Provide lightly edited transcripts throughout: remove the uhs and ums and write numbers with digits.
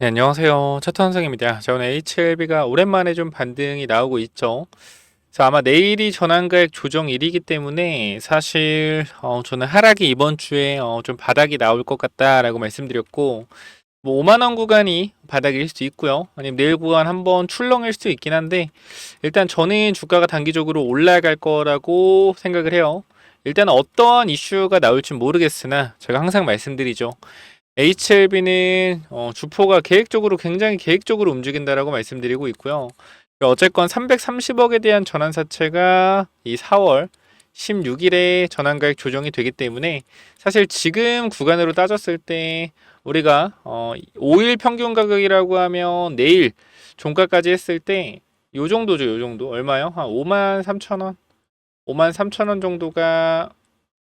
네, 안녕하세요. 차트 선생입니다. 자, 오늘 HLB가 오랜만에 좀 반등이 나오고 있죠. 그래서 아마 내일이 전환가액 조정일이기 때문에 사실 저는 하락이 이번 주에 좀 바닥이 나올 것 같다라고 말씀드렸고, 뭐 5만 원 구간이 바닥일 수도 있고요. 아니면 내일 구간 한번 출렁일 수도 있긴 한데, 일단 저는 주가가 단기적으로 올라갈 거라고 생각을 해요. 일단 어떠한 이슈가 나올지 모르겠으나 제가 항상 말씀드리죠. HLB는 주포가 계획적으로 굉장히 계획적으로 움직인다라고 말씀드리고 있고요. 어쨌건 330억에 대한 전환사채가 이 4월 16일에 전환가액 조정이 되기 때문에 사실 지금 구간으로 따졌을 때 우리가 5일 평균 가격이라고 하면 내일 종가까지 했을 때 요 정도죠. 요 정도 얼마요? 한 5만 3천 원, 5만 3천 원 정도가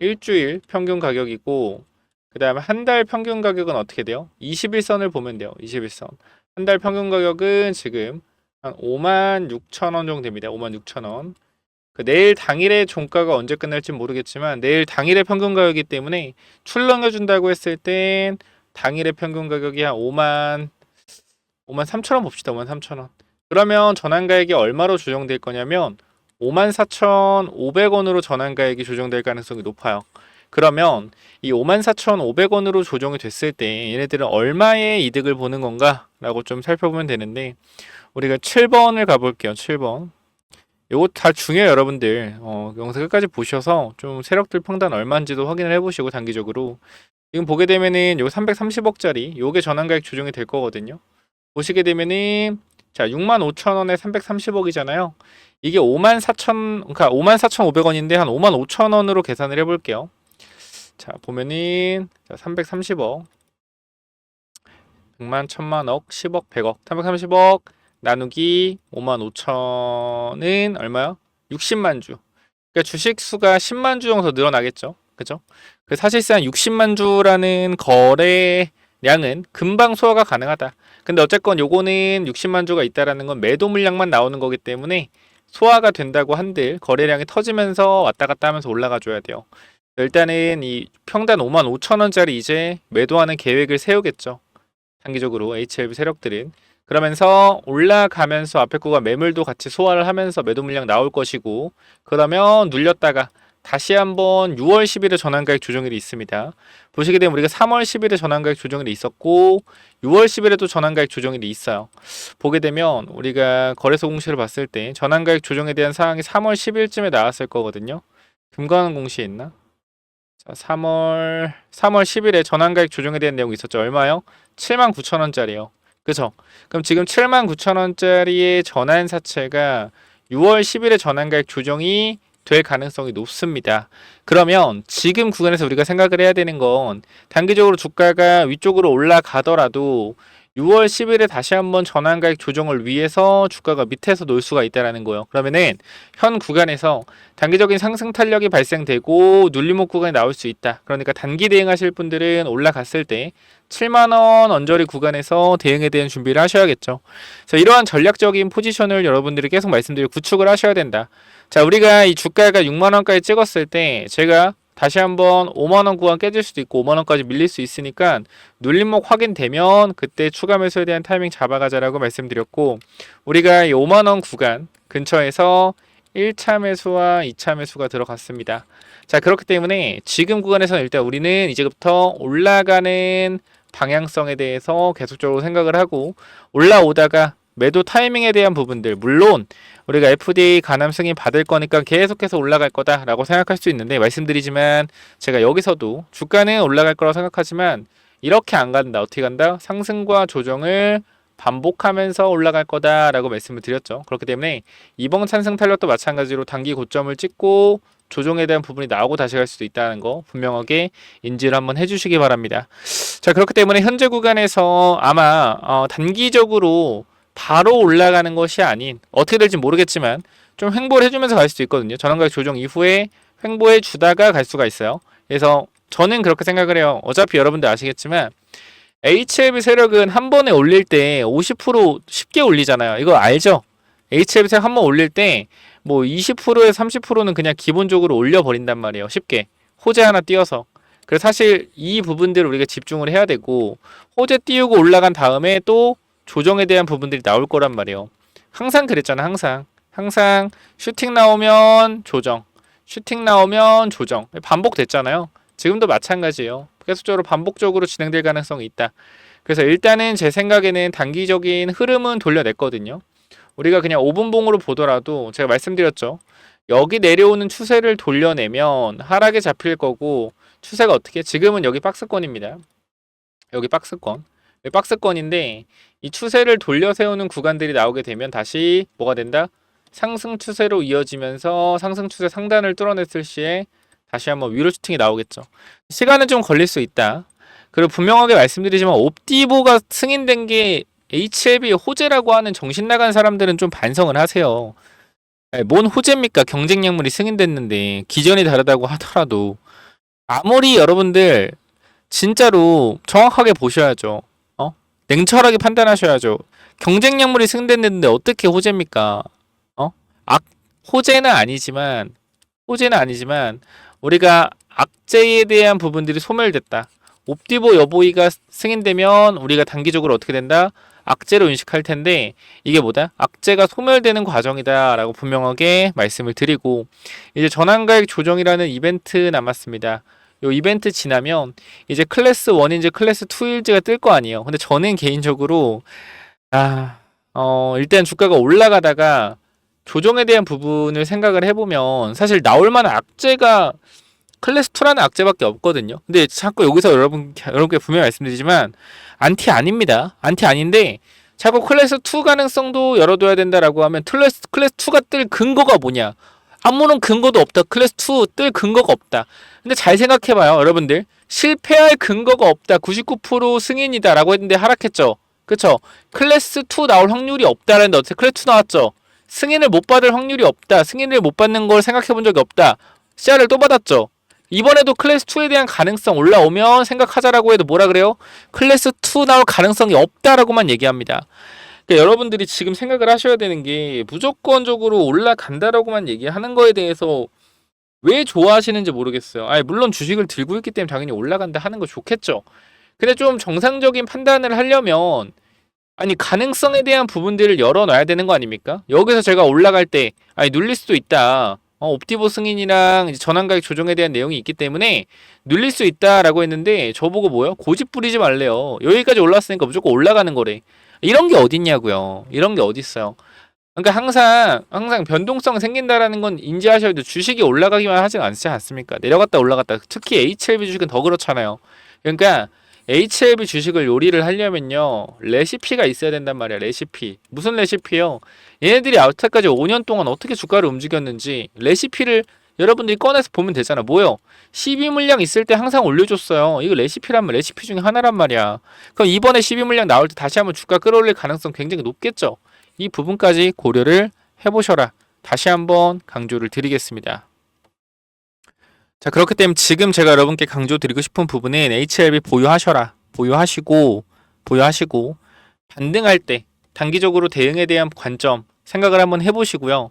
일주일 평균 가격이고, 그 다음에 한 달 평균 가격은 어떻게 돼요? 21선을 보면 돼요. 21선. 한 달 평균 가격은 지금 한 5만 6천 원 정도 됩니다. 5만 6천 원. 그 내일 당일의 종가가 언제 끝날지 모르겠지만 내일 당일의 평균 가격이기 때문에 출렁여 준다고 했을 땐 당일의 평균 가격이 한 5만 3천 원 봅시다. 5만 3천 원. 그러면 전환가액이 얼마로 조정될 거냐면 54,500원으로 전환가액이 조정될 가능성이 높아요. 그러면 이 54,500원으로 조정이 됐을 때 얘네들은 얼마의 이득을 보는 건가 라고 좀 살펴보면 되는데, 우리가 7번을 가볼게요. 7번. 요거 다 중요해요, 여러분들. 영상 끝까지 보셔서 좀 세력들 평단 얼마인지도 확인을 해보시고, 단기적으로 지금 보게 되면은 요 330억짜리 요게 전환가액 조정이 될 거거든요. 보시게 되면은 자, 65,000원에 330억이잖아요. 이게 54,000, 그러니까 54,500원인데 한 55,000원으로 계산을 해볼게요. 자, 보면은 자, 330억, 100만, 1000만억, 10억, 100억, 330억 나누기 55,000은 얼마요? 60만 주. 그러니까 주식 수가 10만 주 정도 늘어나겠죠. 그죠? 그 사실상 60만 주라는 거래량은 금방 소화가 가능하다. 근데 어쨌건 요거는 60만 주가 있다라는 건 매도 물량만 나오는 거기 때문에 소화가 된다고 한들 거래량이 터지면서 왔다 갔다 하면서 올라가 줘야 돼요. 일단은 이 평단 5만 5천 원짜리 이제 매도하는 계획을 세우겠죠. 단기적으로 HLB 세력들은. 그러면서 올라가면서 앞에 구간 매물도 같이 소화를 하면서 매도 물량 나올 것이고, 그러면 눌렸다가 다시 한번 6월 10일에 전환가액 조정일이 있습니다. 보시게 되면 우리가 3월 10일에 전환가액 조정일이 있었고 6월 10일에도 전환가액 조정일이 있어요. 보게 되면 우리가 거래소 공시를 봤을 때 전환가액 조정에 대한 사항이 3월 10일쯤에 나왔을 거거든요. 금관원 공시에 있나? 자, 3월 10일에 전환가액 조정에 대한 내용이 있었죠. 얼마요? 79,000원짜리요. 그죠? 그럼 지금 79,000원짜리의 전환사채가 6월 10일에 전환가액 조정이 될 가능성이 높습니다. 그러면 지금 구간에서 우리가 생각을 해야 되는 건 단기적으로 주가가 위쪽으로 올라가더라도 6월 10일에 다시 한번 전환가액 조정을 위해서 주가가 밑에서 놀 수가 있다라는 거예요. 그러면은 현 구간에서 단기적인 상승 탄력이 발생되고 눌림목 구간이 나올 수 있다. 그러니까 단기 대응하실 분들은 올라갔을 때 7만원 언저리 구간에서 대응에 대한 준비를 하셔야겠죠. 자, 이러한 전략적인 포지션을 여러분들이 계속 말씀드리고 구축을 하셔야 된다. 자, 우리가 이 주가가 6만원까지 찍었을 때 제가 다시 한번 5만원 구간 깨질 수도 있고 5만원까지 밀릴 수 있으니까 눌림목 확인되면 그때 추가 매수에 대한 타이밍 잡아가자라고 말씀드렸고, 우리가 이 5만원 구간 근처에서 1차 매수와 2차 매수가 들어갔습니다. 자, 그렇기 때문에 지금 구간에서는 일단 우리는 이제부터 올라가는 방향성에 대해서 계속적으로 생각을 하고, 올라오다가 매도 타이밍에 대한 부분들, 물론 우리가 FDA 간암 승인 받을 거니까 계속해서 올라갈 거다라고 생각할 수 있는데, 말씀드리지만 제가 여기서도 주가는 올라갈 거라고 생각하지만 이렇게 안 간다. 어떻게 간다? 상승과 조정을 반복하면서 올라갈 거다라고 말씀을 드렸죠. 그렇기 때문에 이번 상승 탄력도 마찬가지로 단기 고점을 찍고 조정에 대한 부분이 나오고 다시 갈 수도 있다는 거 분명하게 인지를 한번 해주시기 바랍니다. 자, 그렇기 때문에 현재 구간에서 아마 단기적으로 바로 올라가는 것이 아닌, 어떻게 될지 모르겠지만 좀 횡보를 해주면서 갈 수도 있거든요. 전환가격 조정 이후에 횡보해 주다가 갈 수가 있어요. 그래서 저는 그렇게 생각을 해요. 어차피 여러분들 아시겠지만 HLB 세력은 한 번에 올릴 때 50% 쉽게 올리잖아요. 이거 알죠? HLB 세력 한 번 올릴 때 뭐 20%에서 30%는 그냥 기본적으로 올려버린단 말이에요. 쉽게. 호재 하나 띄어서. 그래서 사실 이 부분들을 우리가 집중을 해야 되고 호재 띄우고 올라간 다음에 또 조정에 대한 부분들이 나올 거란 말이에요. 항상 그랬잖아. 항상 슈팅 나오면 조정, 슈팅 나오면 조정 반복됐잖아요. 지금도 마찬가지예요. 계속적으로 반복적으로 진행될 가능성이 있다. 그래서 일단은 제 생각에는 단기적인 흐름은 돌려냈거든요. 우리가 그냥 5분봉으로 보더라도 제가 말씀드렸죠. 여기 내려오는 추세를 돌려내면 하락에 잡힐 거고 추세가 어떻게? 지금은 여기 박스권입니다. 여기 박스권. 여기 박스권인데 이 추세를 돌려 세우는 구간들이 나오게 되면 다시 뭐가 된다? 상승 추세로 이어지면서 상승 추세 상단을 뚫어냈을 시에 다시 한번 위로 슈팅이 나오겠죠. 시간은 좀 걸릴 수 있다. 그리고 분명하게 말씀드리지만 옵티보가 승인된 게 HLB 호재라고 하는 정신 나간 사람들은 좀 반성을 하세요. 뭔 호재입니까? 경쟁약물이 승인됐는데 기존이 다르다고 하더라도 아무리 여러분들 진짜로 정확하게 보셔야죠. 냉철하게 판단하셔야죠. 경쟁약물이 승인됐는데 어떻게 호재입니까? 어? 호재는 아니지만 우리가 악재에 대한 부분들이 소멸됐다. 옵티보 여보이가 승인되면 우리가 단기적으로 어떻게 된다? 악재로 인식할 텐데 이게 뭐다? 악재가 소멸되는 과정이다 라고 분명하게 말씀을 드리고 이제 전환가액 조정이라는 이벤트 남았습니다. 요 이벤트 지나면 이제 클래스 1인지 클래스 2일지가 뜰 거 아니에요. 근데 저는 개인적으로 일단 주가가 올라가다가 조정에 대한 부분을 생각을 해보면 사실 나올 만한 악재가 클래스 2라는 악재밖에 없거든요. 근데 자꾸 여기서 여러분께 분명히 말씀드리지만 안티 아닙니다. 안티 아닌데 자꾸 클래스 2 가능성도 열어둬야 된다라고 하면 클래스 2가 뜰 근거가 뭐냐? 아무런 근거도 없다. 클래스 2 뜰 근거가 없다. 근데 잘 생각해봐요. 여러분들 실패할 근거가 없다. 99% 승인이다 라고 했는데 하락했죠. 그쵸? 클래스 2 나올 확률이 없다라는데 어떻게 클래스 2 나왔죠? 승인을 못 받을 확률이 없다. 승인을 못 받는 걸 생각해본 적이 없다. CR을 또 받았죠. 이번에도 클래스 2에 대한 가능성 올라오면 생각하자라고 해도 뭐라 그래요? 클래스 2 나올 가능성이 없다라고만 얘기합니다. 그러니까 여러분들이 지금 생각을 하셔야 되는 게 무조건적으로 올라간다라고만 얘기하는 거에 대해서 왜 좋아하시는지 모르겠어요. 물론 주식을 들고 있기 때문에 당연히 올라간다 하는 거 좋겠죠. 근데 좀 정상적인 판단을 하려면 가능성에 대한 부분들을 열어놔야 되는 거 아닙니까? 여기서 제가 올라갈 때 눌릴 수도 있다. 옵티보 승인이랑 전환가격 조정에 대한 내용이 있기 때문에 눌릴 수 있다라고 했는데 저보고 뭐요? 고집 부리지 말래요. 여기까지 올랐으니까 무조건 올라가는 거래. 이런 게 어딨냐고요. 이런 게 어딨어요. 그러니까 항상 변동성 생긴다라는 건 인지하셔야 돼요. 주식이 올라가기만 하지 않지 않습니까? 내려갔다 올라갔다. 특히 HLB 주식은 더 그렇잖아요. 그러니까 HLB 주식을 요리를 하려면요 레시피가 있어야 된단 말이야. 레시피. 무슨 레시피요? 얘네들이 여태까지 5년 동안 어떻게 주가를 움직였는지 레시피를 여러분들이 꺼내서 보면 되잖아. 뭐요? 12물량 있을 때 항상 올려줬어요. 이거 레시피라면 레시피 중에 하나란 말이야. 그럼 이번에 12물량 나올 때 다시 한번 주가 끌어올릴 가능성 굉장히 높겠죠. 이 부분까지 고려를 해보셔라. 다시 한번 강조를 드리겠습니다. 자, 그렇기 때문에 지금 제가 여러분께 강조드리고 싶은 부분은 HLB 보유하셔라. 보유하시고 반등할 때 단기적으로 대응에 대한 관점 생각을 한번 해보시고요.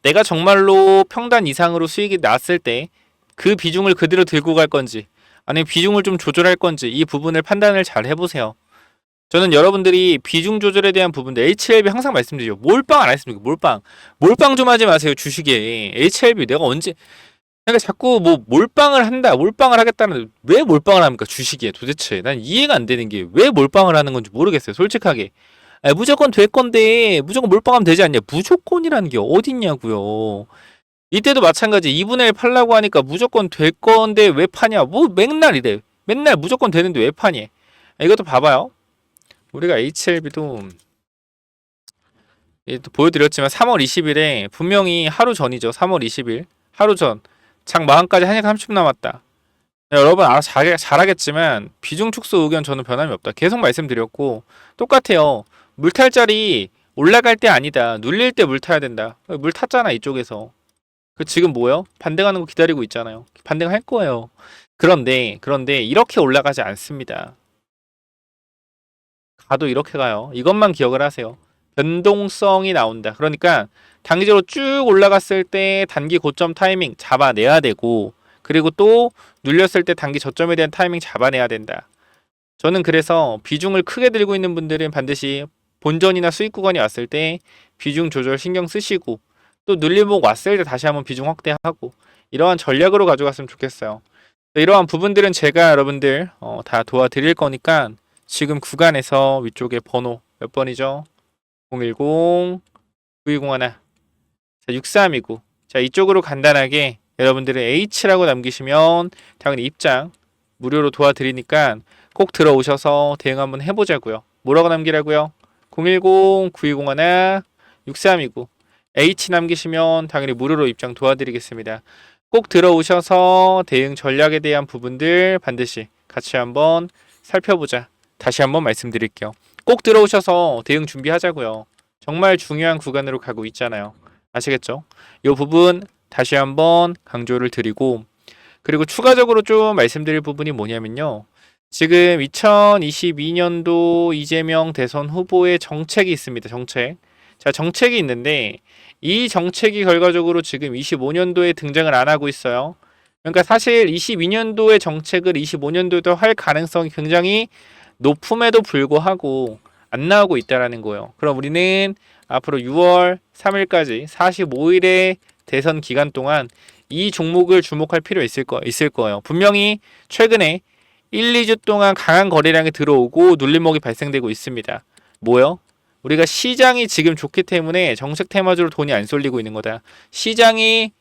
내가 정말로 평단 이상으로 수익이 났을 때 그 비중을 그대로 들고 갈 건지 아니면 비중을 좀 조절할 건지 이 부분을 판단을 잘 해보세요. 저는 여러분들이 비중 조절에 대한 부분들 HLB 항상 말씀드리죠. 몰빵 안 했습니까? 몰빵 좀 하지 마세요. 주식에 HLB 내가 언제 그러니까 자꾸 몰빵을 하겠다는 왜 몰빵을 합니까? 주식에 도대체 난 이해가 안 되는 게 왜 몰빵을 하는 건지 모르겠어요. 솔직하게 무조건 될 건데 무조건 몰빵하면 되지 않냐? 무조건이라는 게 어딨냐고요. 이때도 마찬가지 2분의 1 팔라고 하니까 무조건 될 건데 왜 파냐? 맨날 이래. 맨날 무조건 되는데 왜 파니? 이것도 봐봐요. 우리가 HLB도 또 보여드렸지만 3월 20일에 분명히 하루 전이죠. 3월 20일 하루 전 장 마감까지 1시간 30분 남았다. 여러분 알아서 잘하겠지만 비중 축소 의견 저는 변함이 없다. 계속 말씀드렸고 똑같아요. 물 탈 자리 올라갈 때 아니다. 눌릴 때 물 타야 된다. 물 탔잖아 이쪽에서. 지금 뭐요? 반등하는 거 기다리고 있잖아요. 반등할 거예요. 그런데 이렇게 올라가지 않습니다. 가도 이렇게 가요. 이것만 기억을 하세요. 변동성이 나온다. 그러니까 단기적으로 쭉 올라갔을 때 단기 고점 타이밍 잡아내야 되고 그리고 또 눌렸을 때 단기 저점에 대한 타이밍 잡아내야 된다. 저는 그래서 비중을 크게 들고 있는 분들은 반드시 본전이나 수익 구간이 왔을 때 비중 조절 신경 쓰시고, 또 눌림목 왔을 때 다시 한번 비중 확대하고, 이러한 전략으로 가져갔으면 좋겠어요. 이러한 부분들은 제가 여러분들 다 도와드릴 거니까 지금 구간에서 위쪽에 번호 몇 번이죠? 010 9201 6329. 자, 이쪽으로 간단하게 여러분들의 H라고 남기시면 당연히 입장 무료로 도와드리니까 꼭 들어오셔서 대응 한번 해보자고요. 뭐라고 남기라고요? 010 9201 6329. H 남기시면 당연히 무료로 입장 도와드리겠습니다. 꼭 들어오셔서 대응 전략에 대한 부분들 반드시 같이 한번 살펴보자. 다시 한번 말씀드릴게요. 꼭 들어오셔서 대응 준비하자고요. 정말 중요한 구간으로 가고 있잖아요. 아시겠죠? 이 부분 다시 한번 강조를 드리고, 그리고 추가적으로 좀 말씀드릴 부분이 뭐냐면요. 지금 2022년도 이재명 대선 후보의 정책이 있습니다. 정책. 자, 정책이 있는데 이 정책이 결과적으로 지금 25년도에 등장을 안 하고 있어요. 그러니까 사실 22년도의 정책을 25년도에도 할 가능성이 굉장히 높음에도 불구하고 안 나오고 있다라는 거예요. 그럼 우리는 앞으로 6월 3일까지 45일의 대선 기간 동안 이 종목을 주목할 필요 있을 거예요. 분명히 최근에 1, 2주 동안 강한 거래량이 들어오고 눌림목이 발생되고 있습니다. 뭐요? 우리가 시장이 지금 좋기 때문에 정책 테마주로 돈이 안 쏠리고 있는 거다. 시장이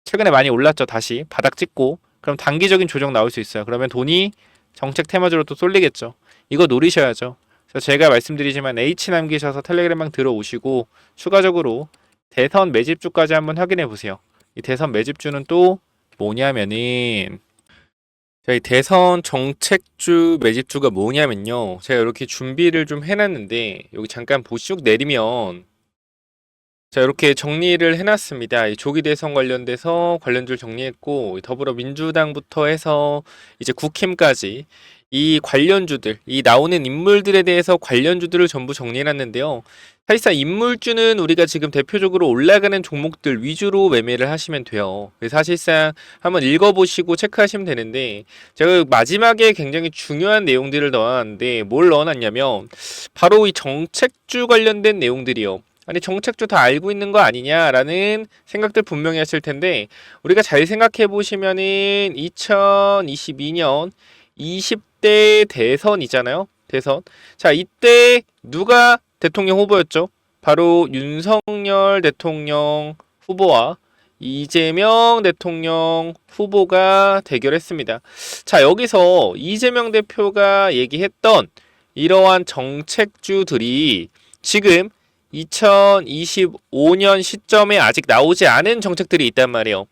최근에 많이 올랐죠. 다시 바닥 찍고, 그럼 단기적인 조정 나올 수 있어요. 그러면 돈이 정책 테마주로 또 쏠리겠죠. 이거 노리셔야죠. 그래서 제가 말씀드리지만 H 남기셔서 텔레그램방 들어오시고 추가적으로 대선 매집주까지 한번 확인해 보세요. 이 대선 매집주는 또 뭐냐면은, 자, 이 대선 정책주 매집주가 뭐냐면요. 제가 이렇게 준비를 좀 해놨는데 여기 잠깐 보시쭉 내리면, 자, 이렇게 정리를 해놨습니다. 이 조기 대선 관련돼서 관련주를 정리했고, 더불어민주당부터 해서 이제 국힘까지 이 관련주들, 이 나오는 인물들에 대해서 관련주들을 전부 정리해놨는데요. 사실상 인물주는 우리가 지금 대표적으로 올라가는 종목들 위주로 매매를 하시면 돼요. 사실상 한번 읽어보시고 체크하시면 되는데, 제가 마지막에 굉장히 중요한 내용들을 넣어놨는데 뭘 넣어놨냐면 바로 이 정책주 관련된 내용들이요. 아니, 정책주 다 알고 있는 거 아니냐라는 생각들 분명히 하실 텐데, 우리가 잘 생각해 보시면은 2022년 20대 대선이잖아요. 대선. 자, 이때 누가 대통령 후보였죠? 바로 윤석열 대통령 후보와 이재명 대통령 후보가 대결했습니다. 자, 여기서 이재명 대표가 얘기했던 이러한 정책주들이 지금 2025년 시점에 아직 나오지 않은 정책들이 있단 말이에요.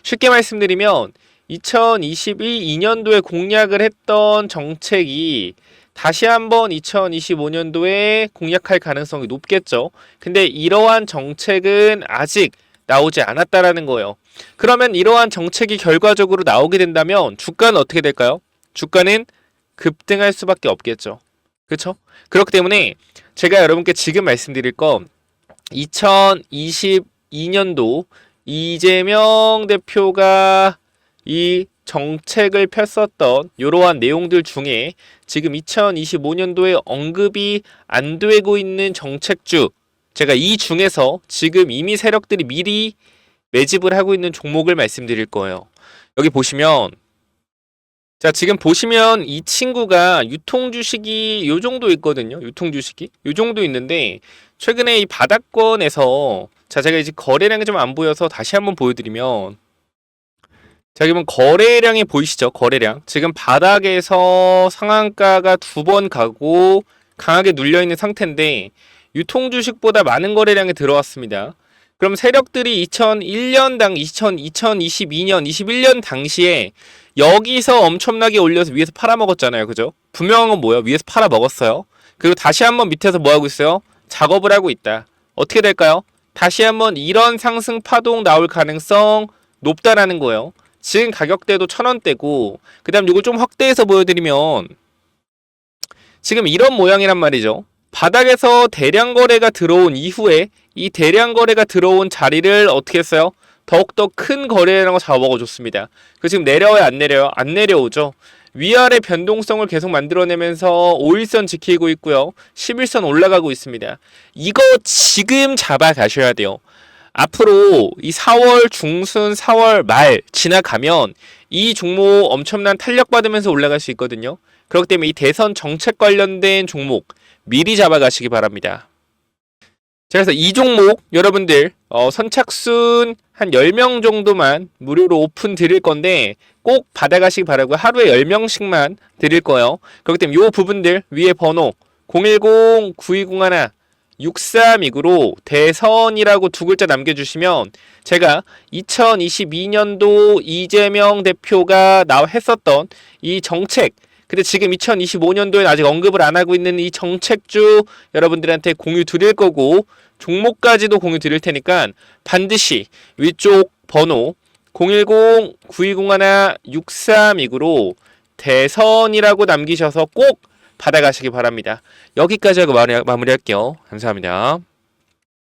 쉽게 말씀드리면 2022년도에 공약을 했던 정책이 다시 한번 2025년도에 공약할 가능성이 높겠죠. 근데 이러한 정책은 아직 나오지 않았다라는 거예요. 그러면 이러한 정책이 결과적으로 나오게 된다면 주가는 어떻게 될까요? 주가는 급등할 수밖에 없겠죠. 그렇죠? 그렇기 때문에 제가 여러분께 지금 말씀드릴 건 2022년도 이재명 대표가 이 정책을 폈었던 이러한 내용들 중에 지금 2025년도에 언급이 안 되고 있는 정책주, 제가 이 중에서 지금 이미 세력들이 미리 매집을 하고 있는 종목을 말씀드릴 거예요. 여기 보시면, 자, 지금 보시면 이 친구가 유통주식이 요 정도 있거든요. 유통주식이 요 정도 있는데 최근에 이 바닥권에서, 자, 제가 이제 거래량이 좀 안 보여서 다시 한번 보여드리면, 자, 그러면 거래량이 보이시죠? 거래량. 지금 바닥에서 상한가가 2번 가고 강하게 눌려있는 상태인데 유통주식보다 많은 거래량이 들어왔습니다. 그럼 세력들이 2001년 2022년, 21년 당시에 여기서 엄청나게 올려서 위에서 팔아먹었잖아요. 그죠? 분명한 건 뭐예요? 위에서 팔아먹었어요. 그리고 다시 한번 밑에서 뭐하고 있어요? 작업을 하고 있다. 어떻게 될까요? 다시 한번 이런 상승 파동 나올 가능성 높다라는 거예요. 지금 가격대도 1,000원대고, 그 다음 이걸 좀 확대해서 보여드리면 지금 이런 모양이란 말이죠. 바닥에서 대량 거래가 들어온 이후에 이 대량 거래가 들어온 자리를 어떻게 했어요? 더욱더 큰 거래량을 잡아먹어줬습니다. 그 지금 내려와요, 안 내려요? 안 내려오죠. 위아래 변동성을 계속 만들어내면서 5일선 지키고 있고요. 11선 올라가고 있습니다. 이거 지금 잡아가셔야 돼요. 앞으로 이 4월 중순, 4월 말 지나가면 이 종목 엄청난 탄력받으면서 올라갈 수 있거든요. 그렇기 때문에 이 대선 정책 관련된 종목 미리 잡아가시기 바랍니다. 자, 그래서 이 종목 여러분들 선착순 한 10명 정도만 무료로 오픈 드릴 건데 꼭 받아가시기 바라고요. 하루에 10명씩만 드릴 거예요. 그렇기 때문에 이 부분들 위에 번호 010-9201-6329로 대선이라고 두 글자 남겨주시면 제가 2022년도 이재명 대표가 했었던 이 정책, 근데 지금 2025년도에 아직 언급을 안 하고 있는 이 정책주 여러분들한테 공유 드릴 거고 종목까지도 공유 드릴 테니까 반드시 위쪽 번호 010-9201-6329로 대선이라고 남기셔서 꼭 받아가시기 바랍니다. 여기까지 하고 마무리할게요. 감사합니다.